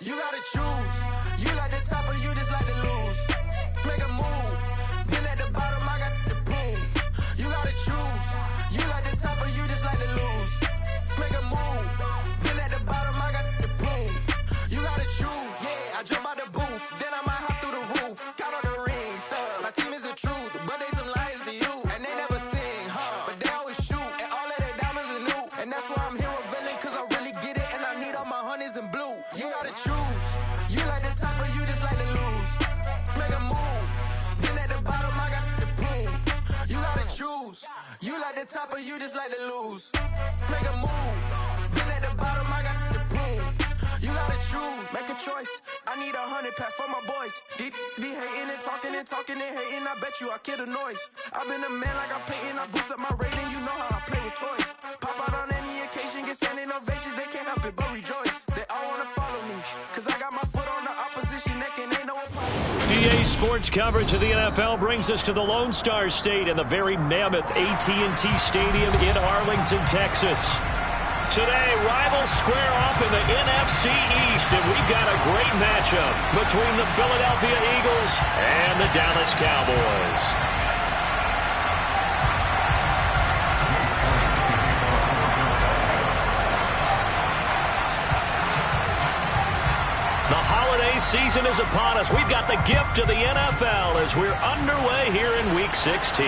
You gotta choose. You like the top or you just like to lose. Make a move. Been at the bottom, I got the proof. You gotta choose. You like the top or you just like to lose. Make a move. Been at the bottom, I got the proof. You gotta choose. Yeah, I jump out the booth. Then I might hop through the roof. Count all the rings, stuff. My team is the truth, but they some liars to you. And they never sing, but they always shoot. And all of their diamonds are new. And that's why I'm here with villain, cause I really get it. And I need all my honeys in blue. You gotta choose. You like the top or you just like to lose. Make a move. Been at the bottom, I got the proof. You gotta choose. You like the top or you just like to lose. Make a move. Been at the bottom, I got the proof. You gotta choose. Make a choice. I need 100 pack for my boys. Deep be hating and talking and talking and hating. I bet you I kill the noise. I've been a man like I'm Peyton. I boost up my rating. You know how I play with toys. Pop out on any occasion, get standing ovations. They can't help it but rejoice. They all wanna follow me, cause I got my foot on the opposition neck and ain't no opponent. EA Sports coverage of the NFL brings us to the Lone Star State and the very mammoth AT&T Stadium in Arlington, Texas. Today, rivals square off in the NFC East, and we've got a great matchup between the Philadelphia Eagles and the Dallas Cowboys. The holiday season is upon us. We've got the gift of the NFL as we're underway here in Week 16.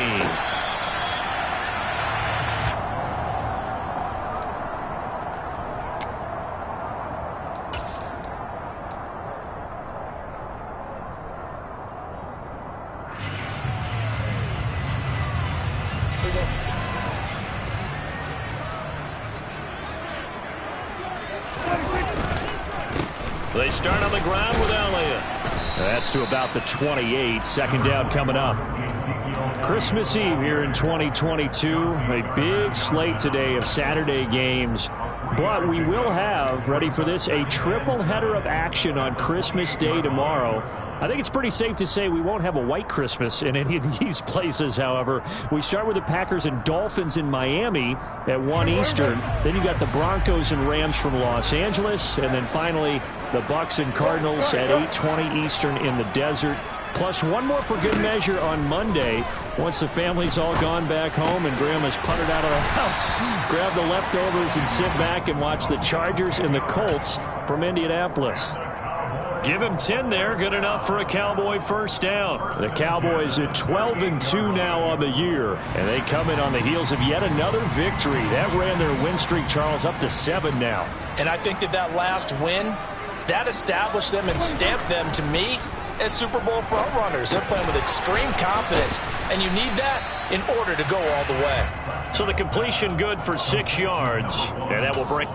They start on the ground with Elliott. That's to about the 28. Second down coming up. Christmas Eve here in 2022. A big slate today of Saturday games. But we will have, ready for this, a triple header of action on Christmas Day tomorrow. I think it's pretty safe to say we won't have a white Christmas in any of these places, however. We start with the Packers and Dolphins in Miami at 1 Eastern. Then you got the Broncos and Rams from Los Angeles. And then finally, the Bucs and Cardinals at 8:20 Eastern in the desert. Plus one more for good measure on Monday. Once the family's all gone back home and Grandma's puttered out of the house, grab the leftovers and sit back and watch the Chargers and the Colts from Indianapolis. Give him 10 there. Good enough for a Cowboy first down. The Cowboys at 12-2 now on the year. And they come in on the heels of yet another victory. That ran their win streak, Charles, up to 7 now. And I think that last win, that established them and stamped them, to me, as Super Bowl front runners. They're playing with extreme confidence. And you need that in order to go all the way. So the completion good for 6 yards. And that will bring...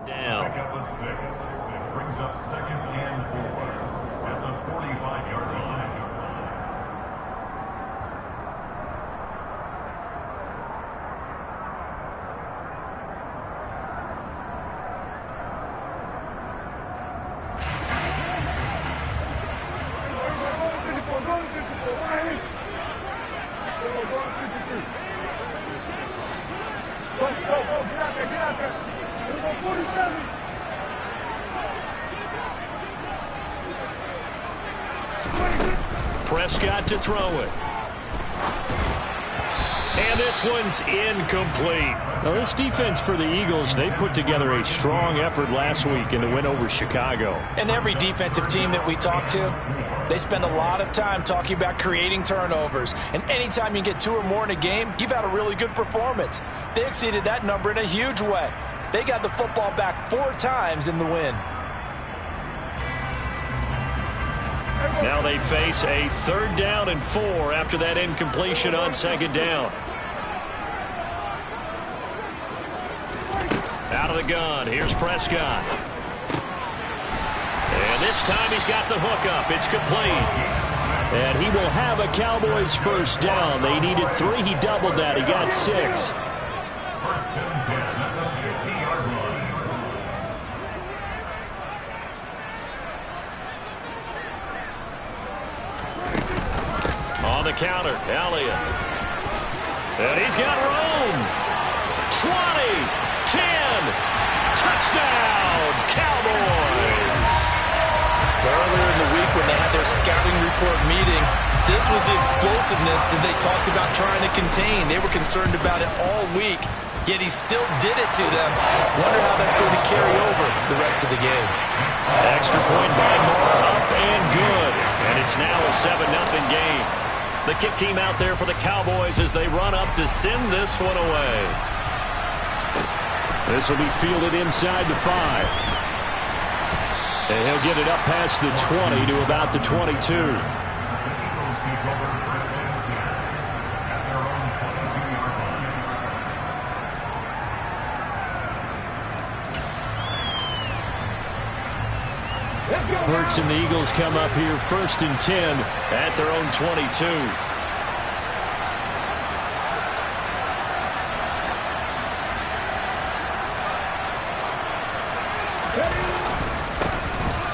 down. Back up the 6. That brings up 2nd and 4 at the 45-yard line. Prescott to throw it. And this one's incomplete. Now, this defense for the Eagles, they put together a strong effort last week in the win over Chicago. And every defensive team that we talk to, they spend a lot of time talking about creating turnovers. And anytime you get 2 or more in a game, you've had a really good performance. They exceeded that number in a huge way. They got the football back 4 times in the win. Now they face a 3rd down and 4 after that incompletion on 2nd down. Out of the gun, here's Prescott. And this time he's got the hook up. It's complete. And he will have a Cowboys first down. They needed 3. He doubled that. He got 6. First and 10 at the 50-yard line. On the counter, Elliott. And he's got room. 20, 10, touchdown, Cowboys. Earlier in the week when they had their scouting report meeting, this was the explosiveness that they talked about trying to contain. They were concerned about it all week, yet he still did it to them. Wonder how that's going to carry over the rest of the game. Extra point by Moore, up and good. And it's now a 7-0 game. The kick team out there for the Cowboys as they run up to send this one away. This will be fielded inside the 5. And he'll get it up past the 20 to about the 22. Hurts and the Eagles come up here first and 10 at their own 22.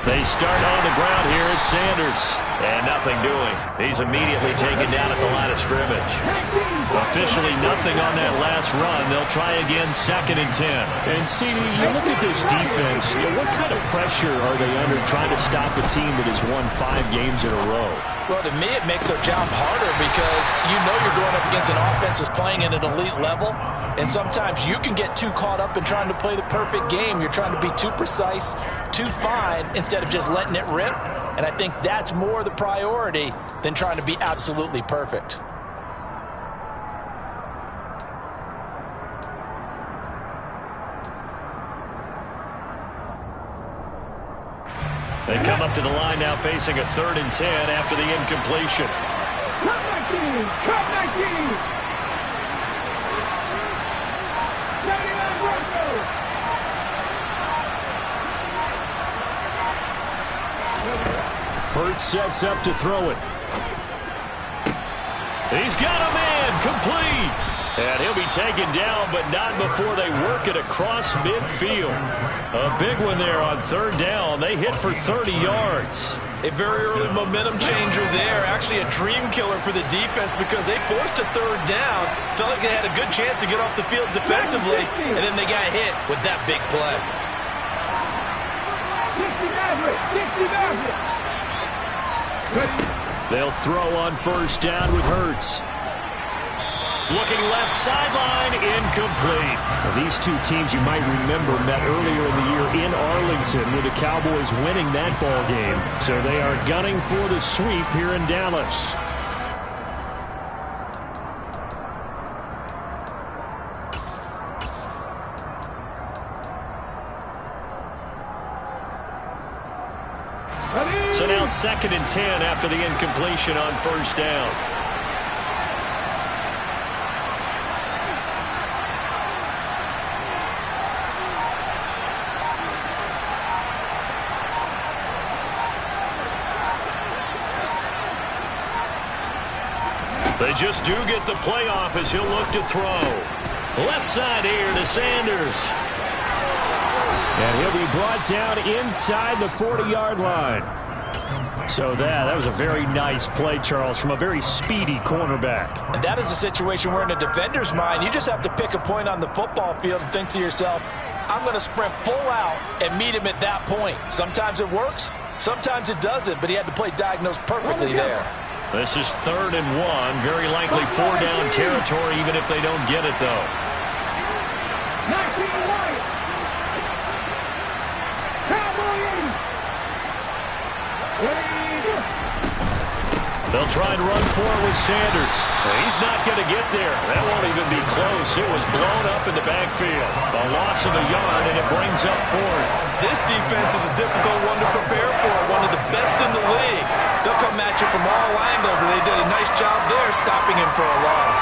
They start on the ground here at Sanders. And nothing doing. He's immediately taken down at the line of scrimmage. Officially nothing on that last run. They'll try again, 2nd and 10. And CD, you look at this defense, what kind of pressure are they under trying to stop a team that has won 5 games in a row? Well, to me, it makes their job harder because you know you're going up against an offense that's playing at an elite level. And sometimes you can get too caught up in trying to play the perfect game. You're trying to be too precise, too fine, instead of just letting it rip. And I think that's more the priority than trying to be absolutely perfect. They come up to the line now facing a 3rd and 10 after the incompletion. Hurts sets up to throw it. He's got a man, complete. And he'll be taken down, but not before they work it across midfield. A big one there on 3rd down. They hit for 30 yards. A very early momentum changer there. Actually a dream killer for the defense because they forced a 3rd down. Felt like they had a good chance to get off the field defensively, and then they got hit with that big play. They'll throw on 1st down with Hurts. Looking left sideline, incomplete. Now, these two teams you might remember met earlier in the year in Arlington with the Cowboys winning that ball game. So they are gunning for the sweep here in Dallas. So now 2nd and 10 after the incompletion on 1st down. They just do get the playoff as he'll look to throw. Left side here to Sanders. And he'll be brought down inside the 40-yard line. So that was a very nice play, Charles, from a very speedy cornerback. And that is a situation where in a defender's mind, you just have to pick a point on the football field and think to yourself, I'm going to sprint full out and meet him at that point. Sometimes it works, sometimes it doesn't, but he had to play diagnose perfectly there. This is 3rd and 1. Very likely 4-down territory, even if they don't get it, though. They'll try and run for it with Sanders. He's not going to get there. That won't even be close. It was blown up in the backfield. A loss of a yard, and it brings up 4th. This defense is a difficult one to prepare for. One of the best in the league. They'll come at you from all angles, and they did a nice job there stopping him for a loss.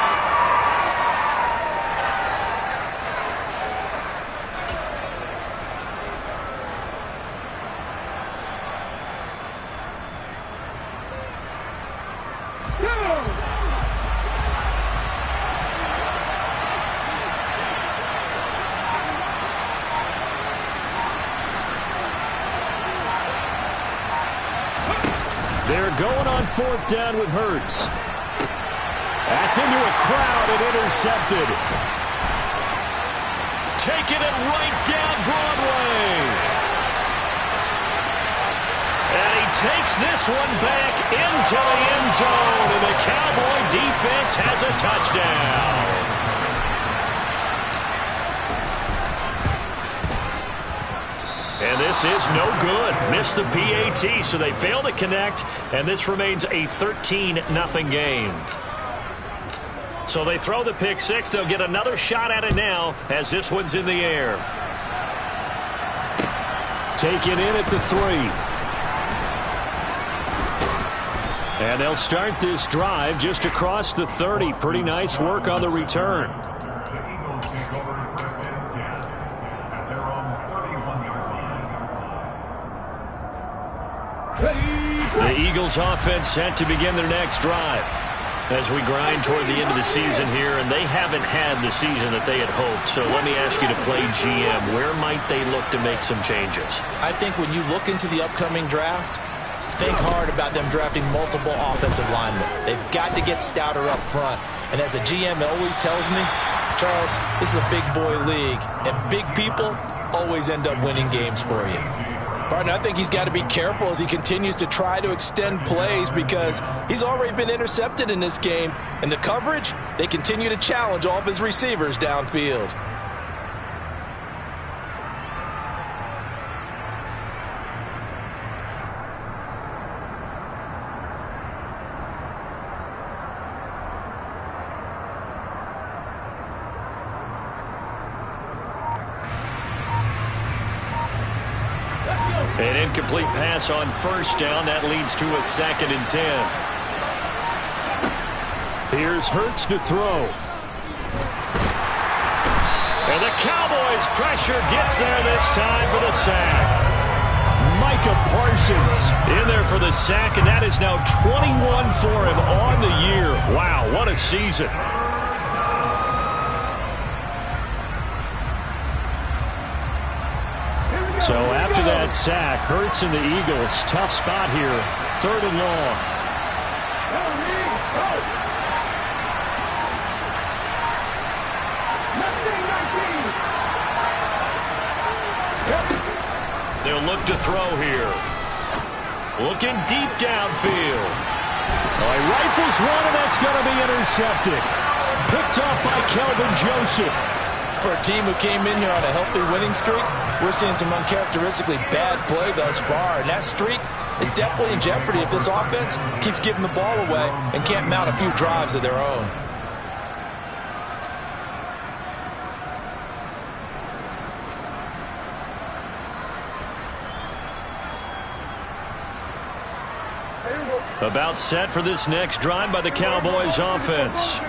they're going on 4th down with Hurts. That's into a crowd and intercepted. Taking it right down Broadway. And he takes this one back into the end zone, and the Cowboy defense has a touchdown. And this is no good. Missed the PAT, so they fail to connect, and this remains a 13-0 game. So they throw the pick six. They'll get another shot at it now as this one's in the air. Taken in at the 3. And they'll start this drive just across the 30. Pretty nice work on the return. The Eagles offense set to begin their next drive as we grind toward the end of the season here, and they haven't had the season that they had hoped. So let me ask you to play GM. Where might they look to make some changes? I think when you look into the upcoming draft, think hard about them drafting multiple offensive linemen. They've got to get stouter up front. And as a GM always tells me, Charles, this is a big boy league, and big people always end up winning games for you. Partner, I think he's got to be careful as he continues to try to extend plays because he's already been intercepted in this game. And the coverage, they continue to challenge all of his receivers downfield. An incomplete pass on 1st down. That leads to a 2nd and 10. Here's Hurts to throw. And the Cowboys' pressure gets there this time for the sack. Micah Parsons in there for the sack, and that is now 21 for him on the year. Wow, what a season. So after that sack, Hurts and the Eagles, tough spot here, 3rd and long. They'll look to throw here. Looking deep downfield. Oh, he rifles one, and that's going to be intercepted. Picked off by Kelvin Joseph. For a team who came in here on a healthy winning streak, we're seeing some uncharacteristically bad play thus far. And that streak is definitely in jeopardy if this offense keeps giving the ball away and can't mount a few drives of their own. About set for this next drive by the Cowboys offense.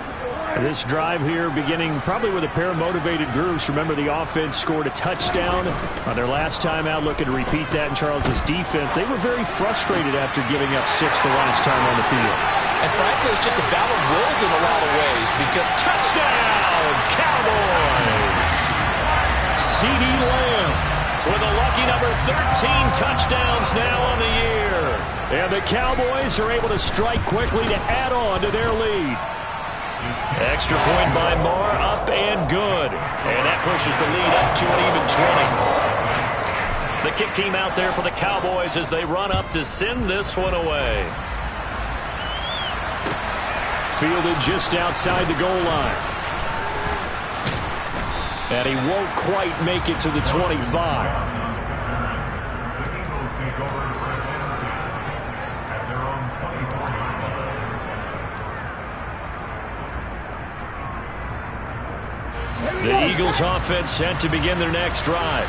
This drive here beginning probably with a pair of motivated groups. Remember, the offense scored a touchdown on their last time out. Looking to repeat that in Charles's defense. They were very frustrated after giving up 6 the last time on the field. And frankly, it's just a battle of wills in a lot of ways. Because touchdown, Cowboys! CeeDee Lamb with a lucky number 13 touchdowns now on the year. And the Cowboys are able to strike quickly to add on to their lead. Extra point by Moore, up and good. And that pushes the lead up to an even 20. The kick team out there for the Cowboys as they run up to send this one away. Fielded just outside the goal line. And he won't quite make it to the 25. The Eagles offense set to begin their next drive.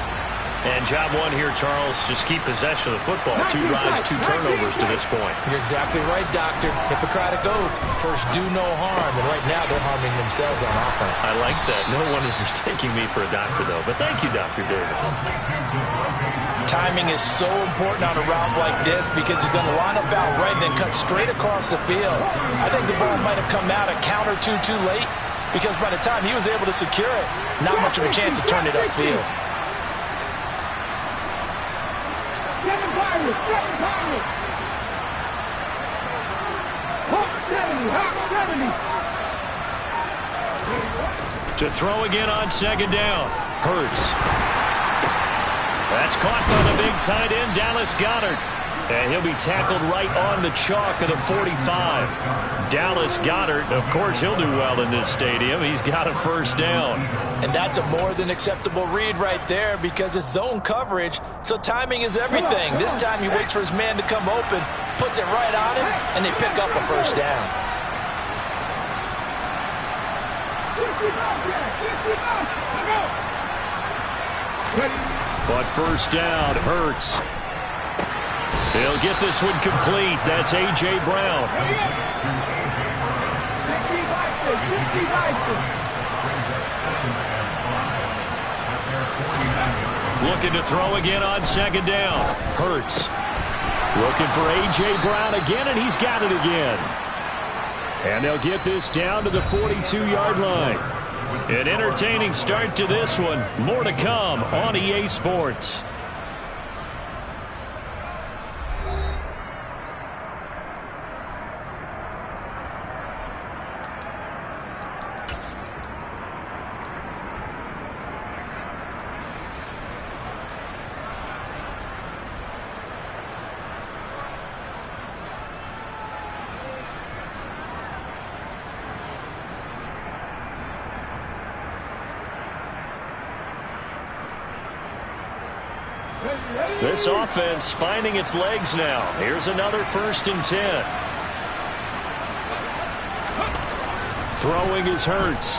And job one here, Charles, just keep possession of the football. 2 drives, 2 turnovers to this point. You're exactly right, Doctor. Hippocratic oath. First, do no harm. And right now, they're harming themselves on offense. I like that. No one is mistaking me for a doctor, though. But thank you, Dr. Davis. Timing is so important on a route like this because he's going to line up out right and then cut straight across the field. I think the ball might have come out a count or two too late because by the time he was able to secure it, not much of a chance to turn it upfield. To throw again on second down. Hurts. That's caught by the big tight end, Dallas Goedert. And he'll be tackled right on the chalk of the 45. Dallas Goedert, of course, he'll do well in this stadium. He's got a first down. And that's a more than acceptable read right there because it's zone coverage, so timing is everything. This time he waits for his man to come open, puts it right on him, and they pick up a first down. But first down, Hurts. He'll get this one complete. That's A.J. Brown. Looking to throw again on second down. Hurts. Looking for A.J. Brown again, and he's got it again. And they'll get this down to the 42-yard line. An entertaining start to this one. More to come on EA Sports. This offense finding its legs now. Here's another 1st and 10. Throwing is Hurts.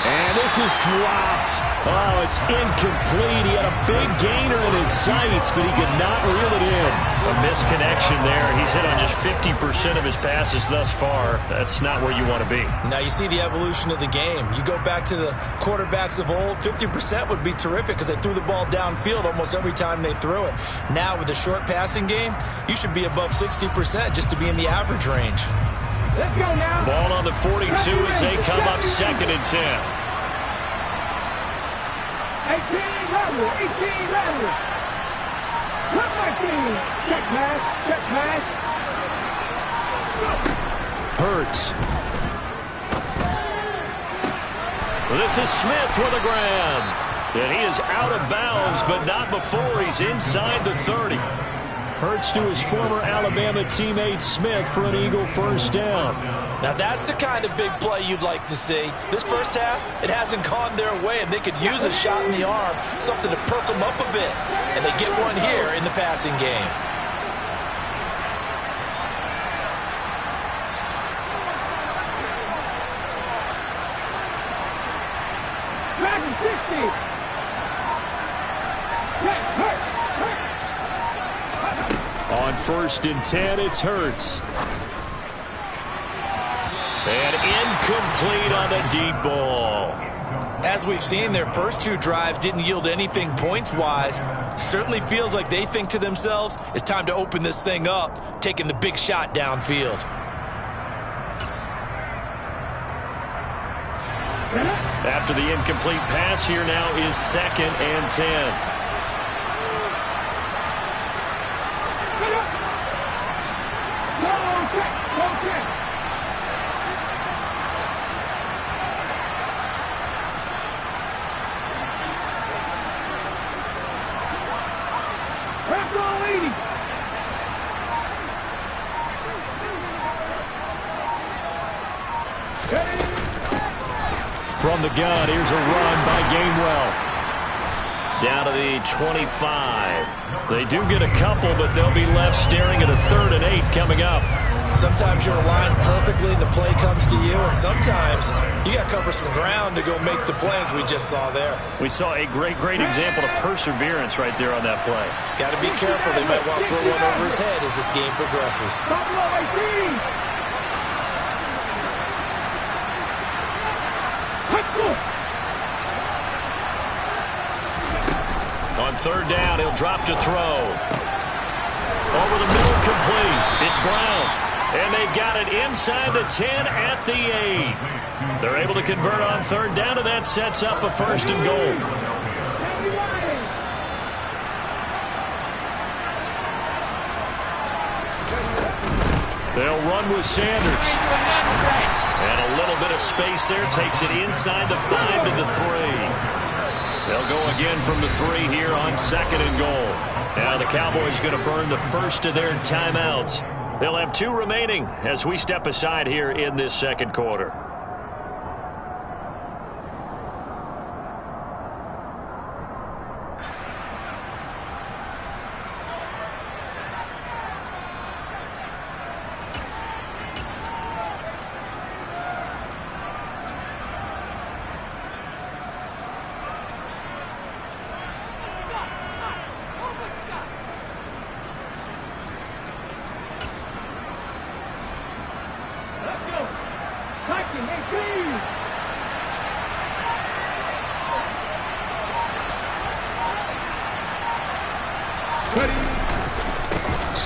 And this is dropped. Oh, it's incomplete. He had a big gainer in his sights, but he could not reel it in. A misconnection there. He's hit on just 50% of his passes thus far. That's not where you want to be. Now you see the evolution of the game. You go back to the quarterbacks of old, 50% would be terrific because they threw the ball downfield almost every time they threw it. Now with the short passing game, you should be above 60% just to be in the average range. Let's go now. Ball on the 42 as they come up 2nd and 10. 18 level. Look my team. Check pass. Hurts. Well, this is Smith with a grab. And he is out of bounds, but not before he's inside the 30. Hurts to his former Alabama teammate Smith for an Eagle first down. Now that's the kind of big play you'd like to see. This first half, it hasn't gone their way, and they could use a shot in the arm, something to perk them up a bit. And they get one here in the passing game. Madden 60. On 1st and 10, it's Hurts. And incomplete on the deep ball. As we've seen, their first 2 drives didn't yield anything points-wise. Certainly feels like they think to themselves, it's time to open this thing up, taking the big shot downfield. After the incomplete pass, here now is 2nd and 10. From the gun, here's a run by Gainwell. Down to the 25. They do get a couple, but they'll be left staring at a 3rd and 8 coming up. Sometimes you're aligned perfectly and the play comes to you, and sometimes you got to cover some ground to go make the plays we just saw there. We saw a great example of perseverance right there on that play. Got to be careful. They might want to throw one over his head as this game progresses. On 3rd down, he'll drop to throw. Over the middle, complete. It's Brown. And they've got it inside the 10 at the 8. They're able to convert on 3rd down, and that sets up a 1st and goal. They'll run with Sanders. And a little bit of space there. Takes it inside the 5 to the 3. They'll go again from the 3 here on 2nd and goal. Now the Cowboys going to burn the first of their timeouts. They'll have 2 remaining as we step aside here in this second quarter.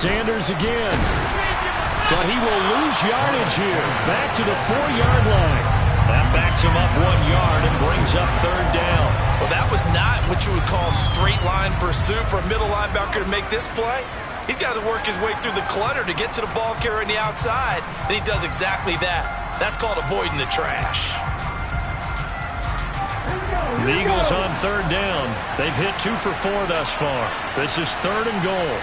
Sanders again. But he will lose yardage here. Back to the 4-yard line. That backs him up 1 yard and brings up 3rd down. Well, that was not what you would call straight line pursuit for a middle linebacker to make this play. He's got to work his way through the clutter to get to the ball carrier on the outside, and he does exactly that. That's called avoiding the trash. The Eagles on 3rd down. They've hit 2 for 4 thus far. This is 3rd and goal.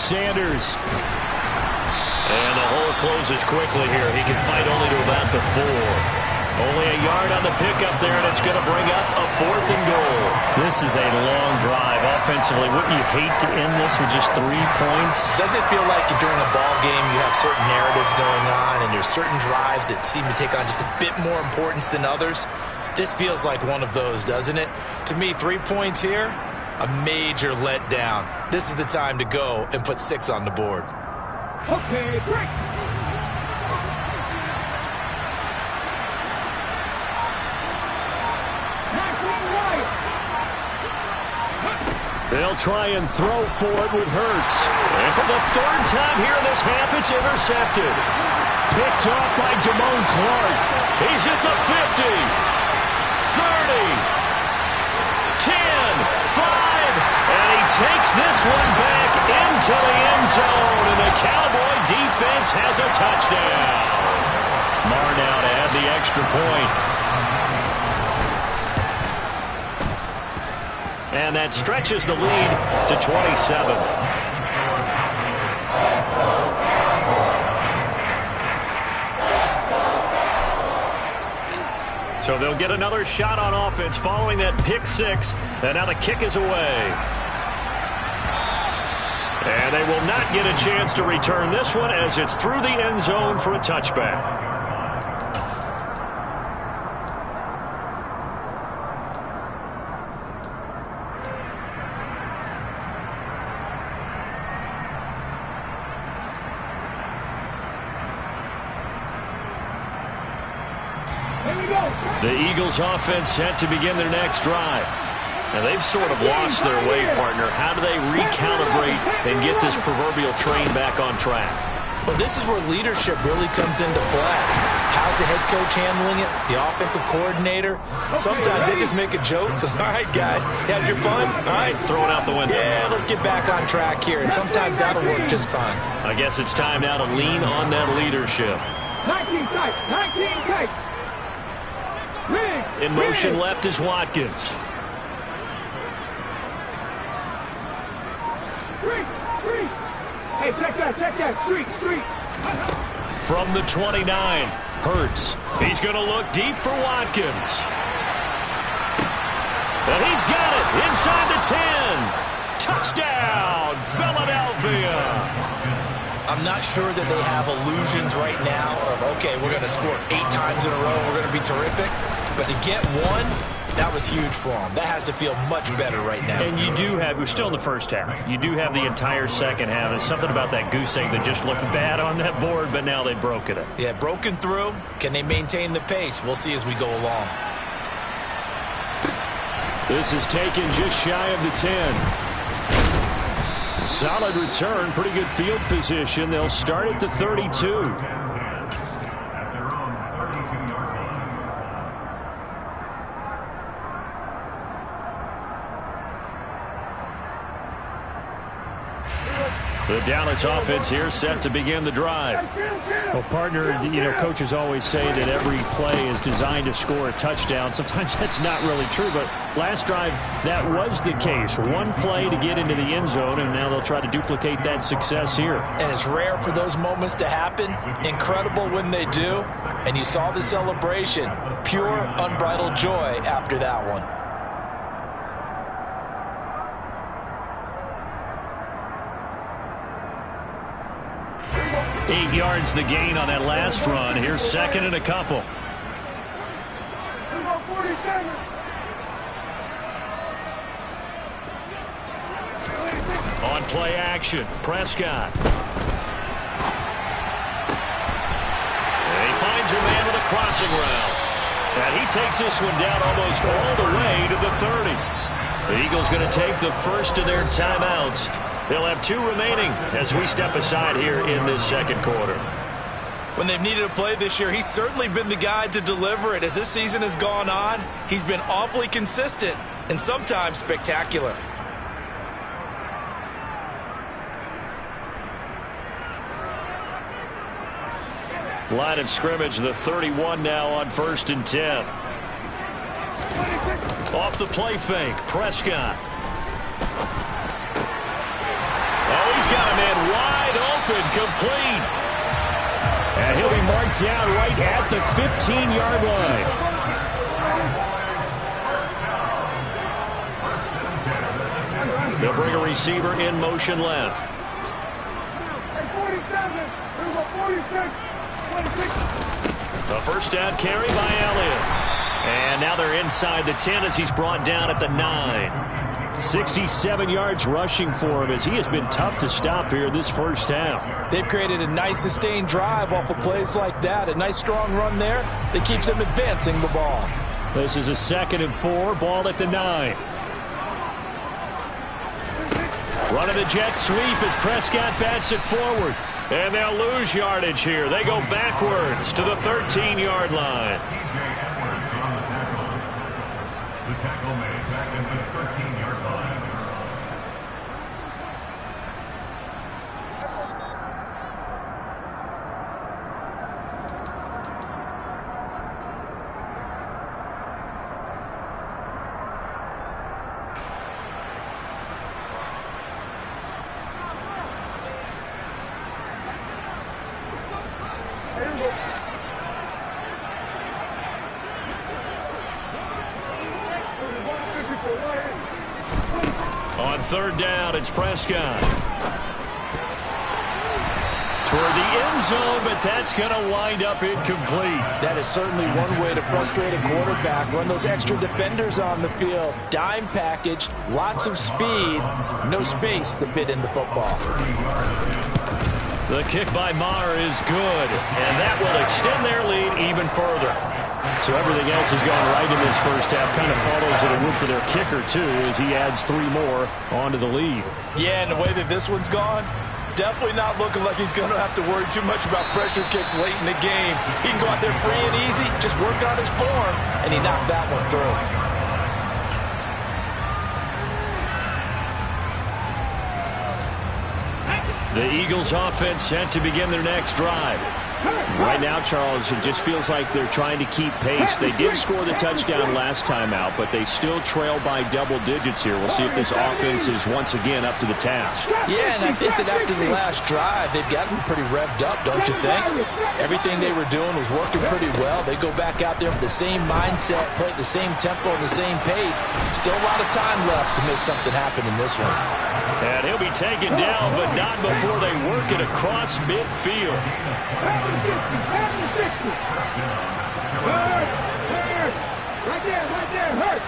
Sanders. And the hole closes quickly here. He can fight only to about the 4. Only a yard on the pickup there, and it's going to bring up a 4th and goal. This is a long drive offensively. Wouldn't you hate to end this with just 3 points? Doesn't it feel like during a ball game you have certain narratives going on and there's certain drives that seem to take on just a bit more importance than others? This feels like one of those, doesn't it? To me, 3 points here, a major letdown. This is the time to go and put 6 on the board. Okay, break. They'll try and throw for it with Hurts. And for the 3rd time here in this half, it's intercepted. Picked off by Damone Clark. He's at the 50, 30, 10, 5, and he takes this one back into the end zone, and the Cowboy defense has a touchdown. Marr now to add the extra point. And that stretches the lead to 27. So they'll get another shot on offense following that pick 6. And now the kick is away. And they will not get a chance to return this one as it's through the end zone for a touchback. The Eagles offense set to begin their next drive. Now they've sort of lost their way, partner. How do they recalibrate and get this proverbial train back on track? Well, this is where leadership really comes into play. How's the head coach handling it? The offensive coordinator? Sometimes they just make a joke. All right, guys, you had your fun? All right. Throw it out the window. Yeah, let's get back on track here. And sometimes that'll work just fine. I guess it's time now to lean on that leadership. 19 tight, 19 tight. In motion left is Watkins. Street. Hey, check that. Street. From the 29, Hurts. He's going to look deep for Watkins. And he's got it inside the 10. Touchdown, Philadelphia. I'm not sure that they have illusions right now of, okay, we're going to score 8 times in a row, we're going to be terrific. But to get one, that was huge for them. That has to feel much better right now. And you do have, we're still in the first half. You do have the entire second half. There's something about that goose egg that just looked bad on that board, but now they've broken it. Yeah, broken through. Can they maintain the pace? We'll see as we go along. This is taken just shy of the 10. Solid return, pretty good field position. They'll start at the 32. The Dallas offense here set to begin the drive. Well, partner, coaches always say that every play is designed to score a touchdown. Sometimes that's not really true, but last drive, that was the case. One play to get into the end zone, and now they'll try to duplicate that success here. And it's rare for those moments to happen. Incredible when they do. And you saw the celebration. Pure, unbridled joy after that one. Eight yards the gain on that last run. Here's second and a couple. On play action, Prescott. And he finds a man with a crossing route. And he takes this one down almost all the way to the 30. The Eagles going to take the first of their timeouts. They'll have 2 remaining as we step aside here in this second quarter. When they've needed a play this year, he's certainly been the guy to deliver it. As this season has gone on, he's been awfully consistent and sometimes spectacular. Line of scrimmage, the 31 now on 1st and 10. Off the play fake, Prescott. Oh, he's got a man wide open, complete. And he'll be marked down right at the 15-yard line. They'll bring a receiver in motion left. The first down carry by Elliott. And now they're inside the 10 as he's brought down at the 9. 67 yards rushing for him as he has been tough to stop here this first half. They've created a nice sustained drive off of plays like that. A nice strong run there that keeps them advancing the ball. This is a 2nd and 4, ball at the 9. Running the jet sweep as Prescott bats it forward. And they'll lose yardage here. They go backwards to the 13-yard line. The tackle made back at the 13-yard line. On 3rd down, it's Prescott. Toward the end zone, but that's going to wind up incomplete. That is certainly one way to frustrate a quarterback. Run those extra defenders on the field. Dime package, lots of speed, no space to fit into football. The kick by Maher is good, and that will extend their lead even further. So everything else has gone right in this first half. Kind of follows it a win for their kicker, too, as he adds 3 more onto the lead. Yeah, and the way that this one's gone, definitely not looking like he's going to have to worry too much about pressure kicks late in the game. He can go out there free and easy, just work on his form, and he knocked that one through. The Eagles offense set to begin their next drive. Right now, Charles, it just feels like they're trying to keep pace. They did score the touchdown last time out, but they still trail by double digits here. We'll see if this offense is once again up to the task. Yeah, and I think that after the last drive, they've gotten pretty revved up, don't you think? Everything they were doing was working pretty well. They go back out there with the same mindset, play at the same tempo and the same pace. Still a lot of time left to make something happen in this one. And he'll be taken down, but not before they work it across midfield. Right there, hurt.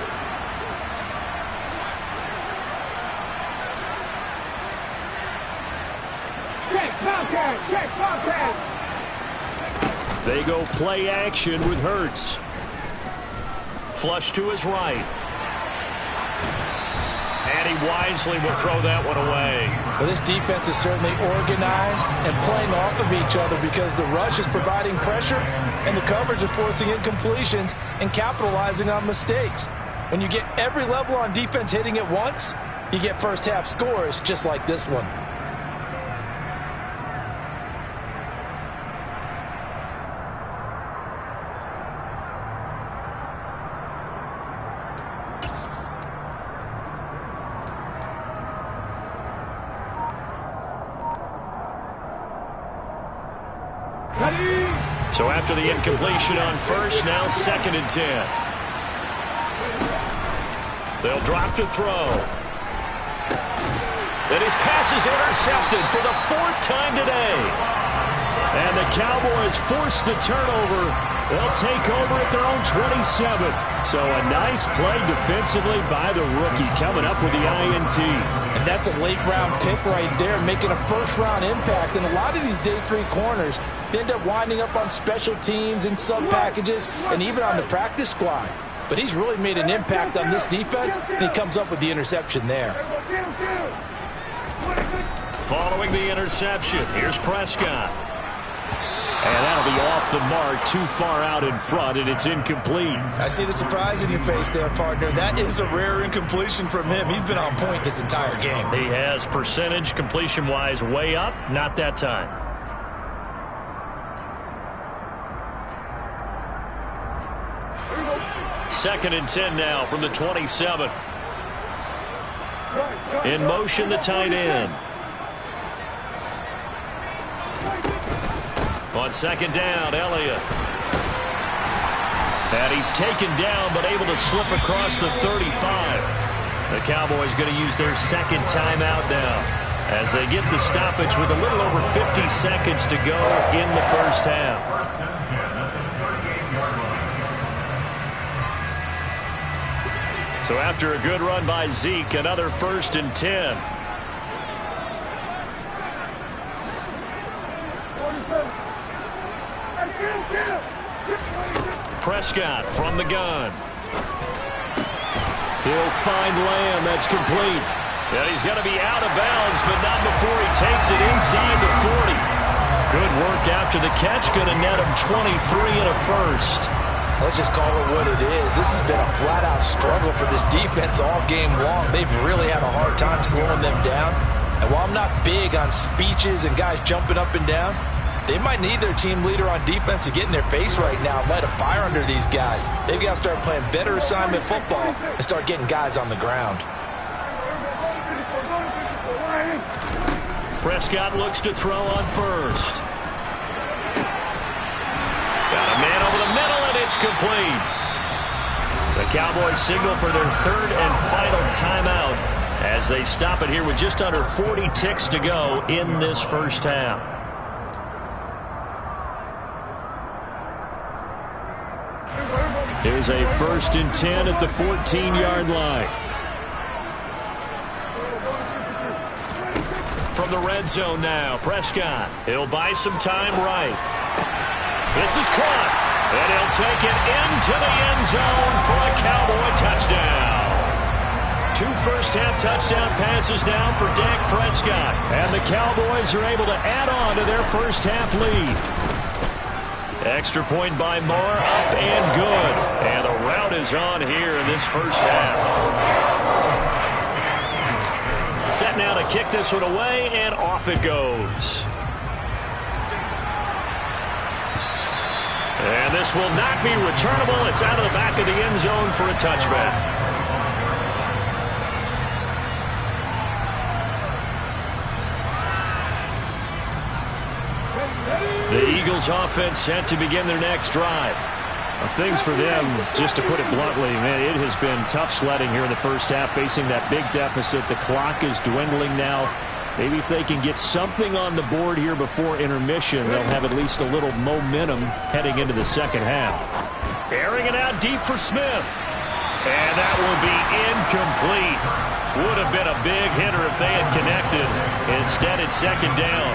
Check, contact. They go play action with Hurts. Flush to his right. And he wisely will throw that one away. Well, this defense is certainly organized and playing off of each other because the rush is providing pressure and the coverage is forcing incompletions and capitalizing on mistakes. When you get every level on defense hitting at once, you get first half scores just like this one. So after the incompletion on first, now 2nd and 10. They'll drop to throw. And his pass is intercepted for the 4th time today. And the Cowboys force the turnover. They'll take over at their own 27. So a nice play defensively by the rookie, coming up with the INT. And that's a late-round pick right there, making a first-round impact. And a lot of these day 3 corners end up winding up on special teams and sub-packages and even on the practice squad. But he's really made an impact on this defense, and he comes up with the interception there. Following the interception, here's Prescott. And that'll be off the mark, too far out in front, and it's incomplete. I see the surprise in your face there, partner. That is a rare incompletion from him. He's been on point this entire game. He has percentage completion-wise way up, not that time. Second and 10 now from the 27. In motion, the tight end. On 2nd down, Elliott. And he's taken down, but able to slip across the 35. The Cowboys going to use their 2nd timeout now as they get the stoppage with a little over 50 seconds to go in the first half. So after a good run by Zeke, another 1st and 10. Prescott from the gun. He'll find Lamb. That's complete. And he's going to be out of bounds, but not before he takes it inside the 40. Good work after the catch. Going to net him 23 and a first. Let's just call it what it is. This has been a flat-out struggle for this defense all game long. They've really had a hard time slowing them down. And while I'm not big on speeches and guys jumping up and down, they might need their team leader on defense to get in their face right now and light a fire under these guys. They've got to start playing better assignment football and start getting guys on the ground. Prescott looks to throw on first. Got a man over the middle, and it's complete. The Cowboys signal for their 3rd and final timeout as they stop it here with just under 40 ticks to go in this first half. Here's a 1st and 10 at the 14-yard line. From the red zone now, Prescott. He'll buy some time right. This is caught, and he'll take it into the end zone for a Cowboy touchdown. 2 first-half touchdown passes now for Dak Prescott. And the Cowboys are able to add on to their first-half lead. Extra point by Moore, up and good. And the route is on here in this first half. Set now to kick this one away, and off it goes. And this will not be returnable. It's out of the back of the end zone for a touchback. The Eagles offense set to begin their next drive. Things for them, just to put it bluntly, man, it has been tough sledding here in the first half, facing that big deficit. The clock is dwindling now. Maybe if they can get something on the board here before intermission, they'll have at least a little momentum heading into the second half. Airing it out deep for Smith. And that will be incomplete. Would have been a big hitter if they had connected. Instead, it's 2nd down.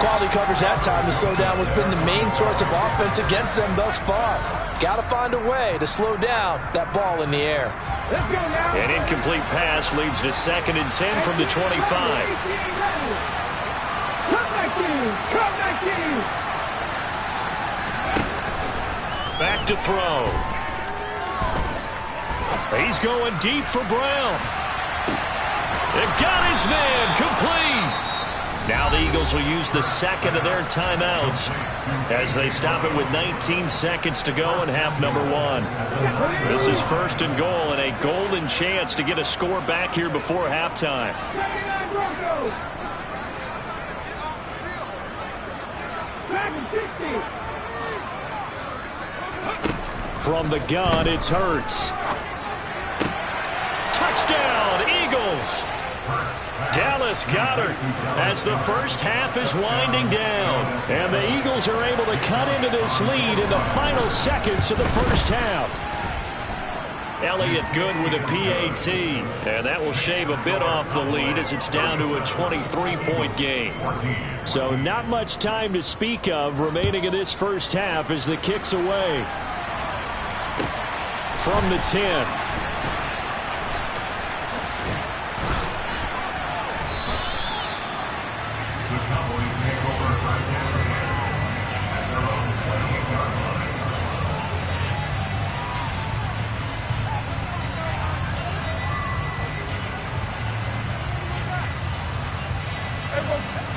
Quality coverage that time to slow down has been the main source of offense against them thus far. Got to find a way to slow down that ball in the air. Let's go now. An incomplete pass leads to 2nd and 10 from the 25. Come back in. Come back in. Back to throw. He's going deep for Brown. They've got his man complete. Now the Eagles will use the 2nd of their timeouts as they stop it with 19 seconds to go in half number 1. This is 1st and goal and a golden chance to get a score back here before halftime. From the gun, it's Hurts. Touchdown, Eagles! Dallas Goedert as the first half is winding down. And the Eagles are able to cut into this lead in the final seconds of the first half. Elliott good with a PAT. And that will shave a bit off the lead as it's down to a 23-point game. So not much time to speak of remaining in this first half as the kick's away. From the 10.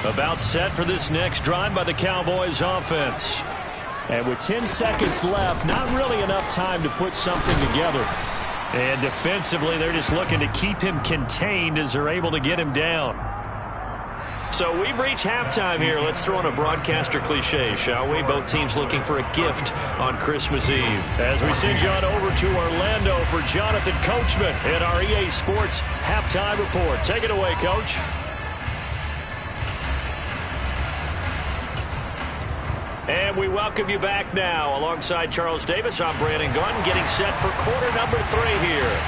About set for this next drive by the Cowboys offense. And with 10 seconds left, not really enough time to put something together. And defensively, they're just looking to keep him contained as they're able to get him down. So we've reached halftime here. Let's throw in a broadcaster cliche, shall we? Both teams looking for a gift on Christmas Eve. As we send you on over to Orlando for Jonathan Coachman in our EA Sports Halftime Report. Take it away, Coach. And we welcome you back now. Alongside Charles Davis, I'm Brandon Gunn, getting set for quarter number 3 here.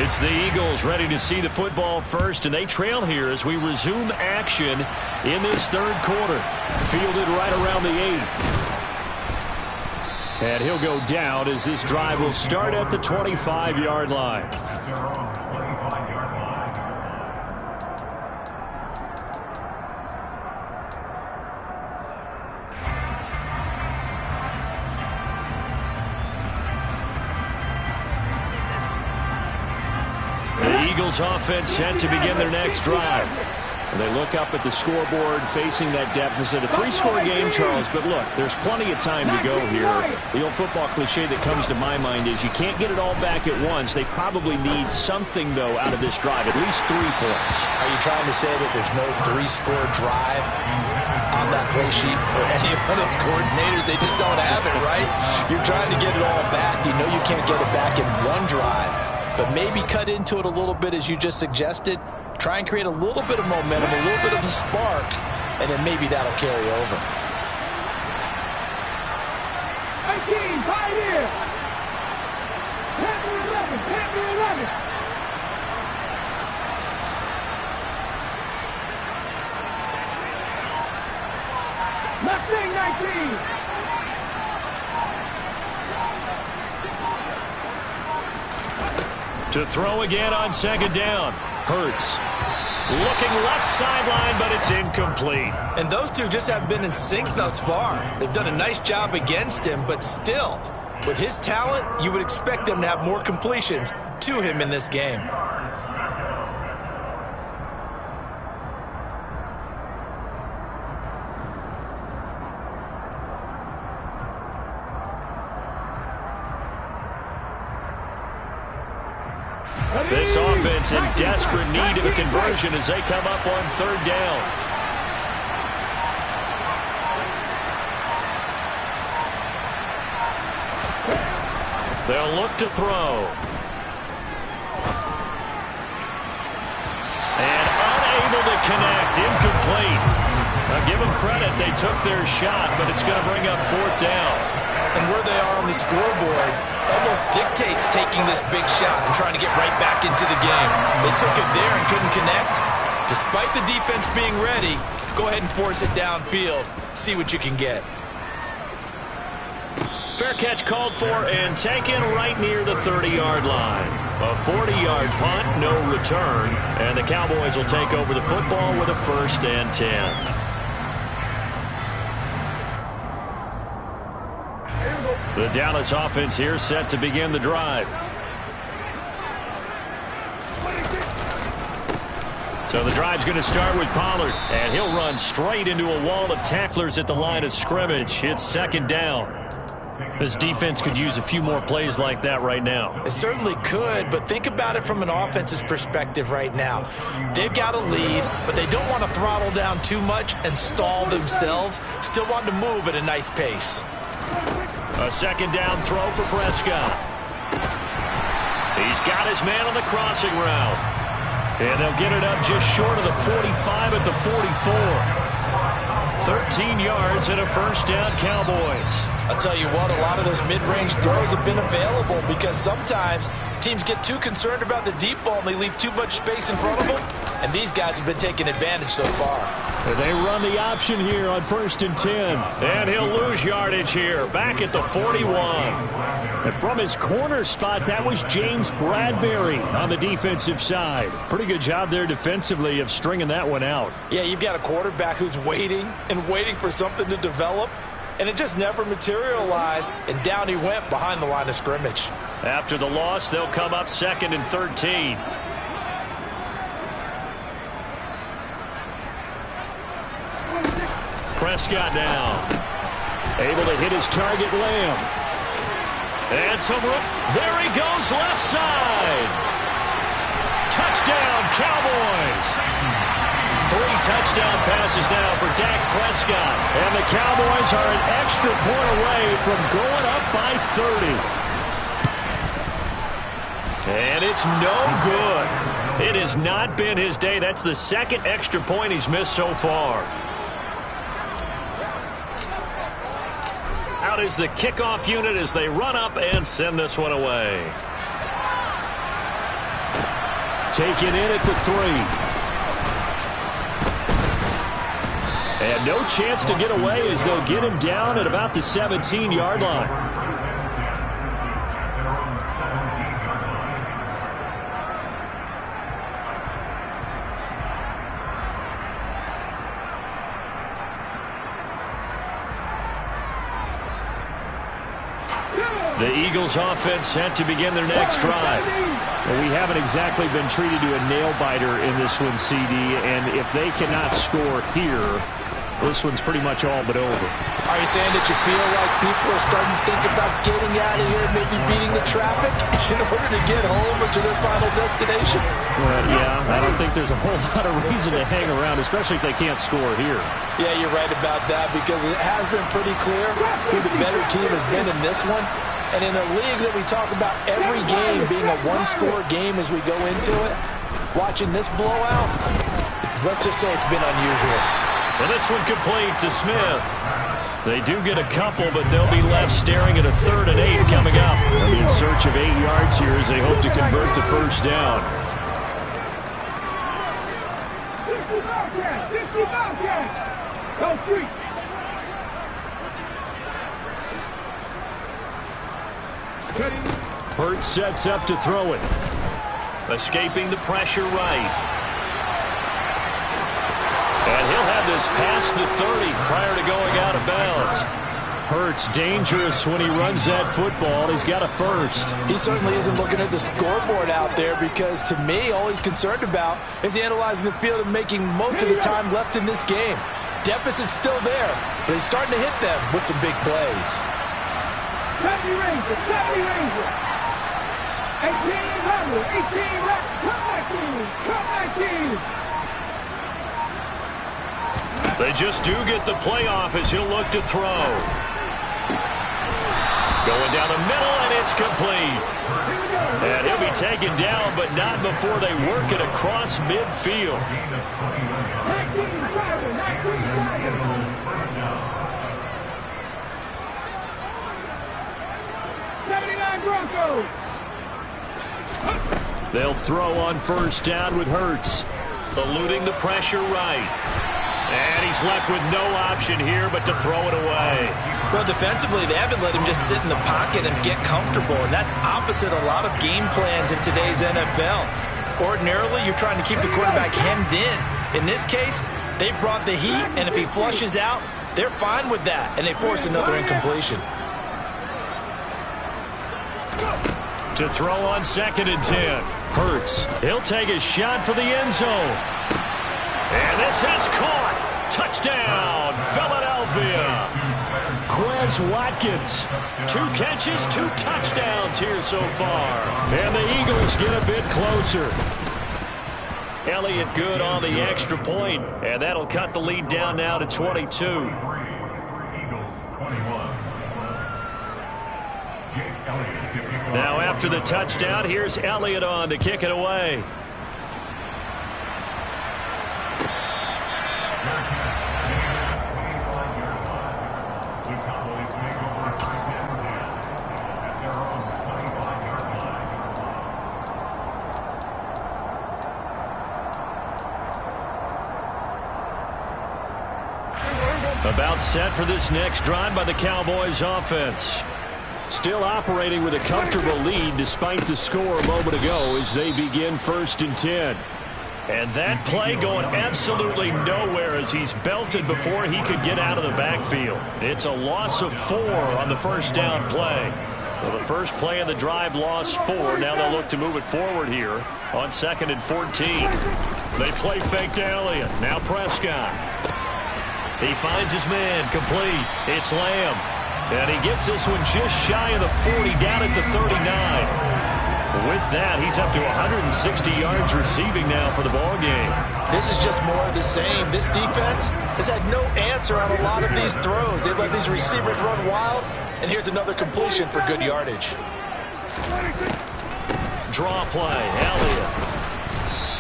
It's the Eagles ready to see the football first, and they trail here as we resume action in this third quarter. Fielded right around the 8. And he'll go down as this drive will start at the 25-yard line. Eagles offense set to begin their next drive. And they look up at the scoreboard facing that deficit. A 3-score game, Charles, but look, there's plenty of time to go here. The old football cliche that comes to my mind is you can't get it all back at once. They probably need something, though, out of this drive, at least 3 points. Are you trying to say that there's no 3-score drive on that play sheet for any of those coordinators? They just don't have it, right? You're trying to get it all back. You know you can't get it back in one drive. But maybe cut into it a little bit, as you just suggested. Try and create a little bit of momentum, a little bit of a spark, and then maybe that'll carry over. 18, Pioneer! Panther 11, Panther 11! Left wing 19! To throw again on second down. Hurts. Looking left sideline, but it's incomplete. And those two just haven't been in sync thus far. They've done a nice job against him, but still, with his talent, you would expect them to have more completions to him in this game. This offense in desperate need of a conversion as they come up on third down. They'll look to throw. And unable to connect. Incomplete. Now give them credit. They took their shot, but it's going to bring up fourth down. And where they are on the scoreboard almost dictates taking this big shot and trying to get right back into the game. They took it there and couldn't connect. Despite the defense being ready, go ahead and force it downfield. See what you can get. Fair catch called for and taken right near the 30-yard line. A 40-yard punt, no return. And the Cowboys will take over the football with a 1st and 10. The Dallas offense here set to begin the drive. So the drive's going to start with Pollard, and he'll run straight into a wall of tacklers at the line of scrimmage. It's second down. This defense could use a few more plays like that right now. It certainly could, but think about it from an offense's perspective right now. They've got a lead, but they don't want to throttle down too much and stall themselves. Still want to move at a nice pace. A second down throw for Prescott. He's got his man on the crossing route. And they'll get it up just short of the 45 at the 44. 13 yards and a first down, Cowboys. I'll tell you what, a lot of those mid-range throws have been available because sometimes teams get too concerned about the deep ball and they leave too much space in front of them. And these guys have been taking advantage so far. They run the option here on 1st and 10. And he'll lose yardage here, back at the 41. And from his corner spot, that was James Bradbury on the defensive side. Pretty good job there defensively of stringing that one out. Yeah, you've got a quarterback who's waiting and waiting for something to develop, and it just never materialized, and down he went behind the line of scrimmage. After the loss, they'll come up 2nd and 13. Prescott now. Able to hit his target, Lamb. And some room. There he goes, left side. Touchdown, Cowboys. 3 touchdown passes now for Dak Prescott. And the Cowboys are an extra point away from going up by 30. And it's no good. It has not been his day. That's the 2nd extra point he's missed so far. Out is the kickoff unit as they run up and send this one away. Taken in at the 3. And no chance to get away as they'll get him down at about the 17-yard line. The Eagles offense set to begin their next drive. Well, we haven't exactly been treated to a nail-biter in this one, CD, and if they cannot score here, this one's pretty much all but over. Are you saying that you feel like people are starting to think about getting out of here, maybe beating the traffic in order to get home or to their final destination? Well, yeah, I don't think there's a whole lot of reason to hang around, especially if they can't score here. Yeah, you're right about that because it has been pretty clear who the better team has been in this one. And in a league that we talk about every game being a one-score game as we go into it, watching this blowout, let's just say it's been unusual. And this one complete to Smith. They do get a couple, but they'll be left staring at a 3rd and 8 coming up. They'll be in search of 8 yards here as they hope to convert the first down. 60 Bobcats! Go street! Hurts sets up to throw it. Escaping the pressure right. And he'll have this past the 30 prior to going out of bounds. Hurts dangerous when he runs that football. He's got a first. He certainly isn't looking at the scoreboard out there because, to me, all he's concerned about is analyzing the field and making most of the time left in this game. Deficit's still there, but he's starting to hit them with some big plays. 70 Ranger, 70 Ranger. 18 Rebel, 18 Rebel, come 19. They just do get the playoff as he'll look to throw. Going down the middle, and it's complete. And he'll be taken down, but not before they work it across midfield. 79 Broncos. They'll throw on first down with Hurts. Eluding the pressure right. And he's left with no option here but to throw it away. Well, defensively, they haven't let him just sit in the pocket and get comfortable, and that's opposite a lot of game plans in today's NFL. Ordinarily, you're trying to keep the quarterback hemmed in. In this case, they brought the heat, and if he flushes out, they're fine with that, and they force another incompletion. To throw on 2nd and 10. Hurts. He'll take a shot for the end zone. And this has caught. Touchdown, Philadelphia. Quez Here's Watkins. 2 catches, 2 touchdowns here so far. And the Eagles get a bit closer. Elliott good on the extra point, and that'll cut the lead down now to 22. Eagles 21. Now after the touchdown, here's Elliott on to kick it away. About set for this next drive by the Cowboys offense. Still operating with a comfortable lead despite the score a moment ago as they begin 1st and 10. And that play going absolutely nowhere as he's belted before he could get out of the backfield. It's a loss of 4 on the first down play. Well, the first play of the drive lost 4. Now they'll look to move it forward here on 2nd and 14. They play fake to Elliott. Now Prescott. He finds his man complete. It's Lamb. And he gets this one just shy of the 40 down at the 39. With that, he's up to 160 yards receiving now for the ball game. This is just more of the same. This defense has had no answer on a lot of these throws. They've let these receivers run wild, and here's another completion for good yardage. Draw play, Elliott.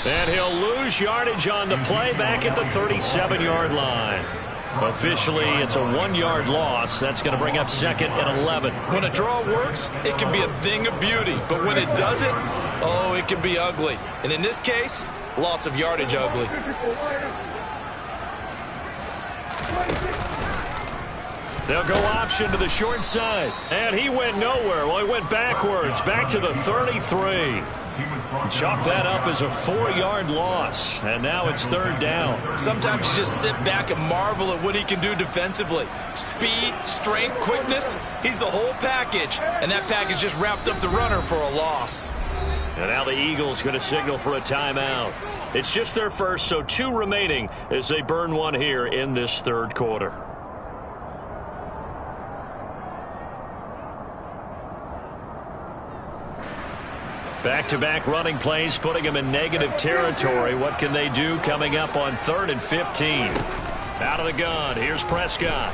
And he'll lose yardage on the play back at the 37-yard line. Officially, it's a 1-yard loss. That's going to bring up 2nd and 11. When a draw works, it can be a thing of beauty. But when it doesn't, oh, it can be ugly. And in this case, loss of yardage ugly. They'll go option to the short side. And he went nowhere. Well, he went backwards, back to the 33. Chalk that up as a 4-yard loss. And now it's 3rd down. Sometimes you just sit back and marvel at what he can do defensively. Speed, strength, quickness. He's the whole package. And that package just wrapped up the runner for a loss. And now the Eagles going to signal for a timeout. It's just their first, so 2 remaining as they burn one here in this 3rd quarter. Back-to-back running plays, putting them in negative territory. What can they do coming up on 3rd and 15? Out of the gun, here's Prescott.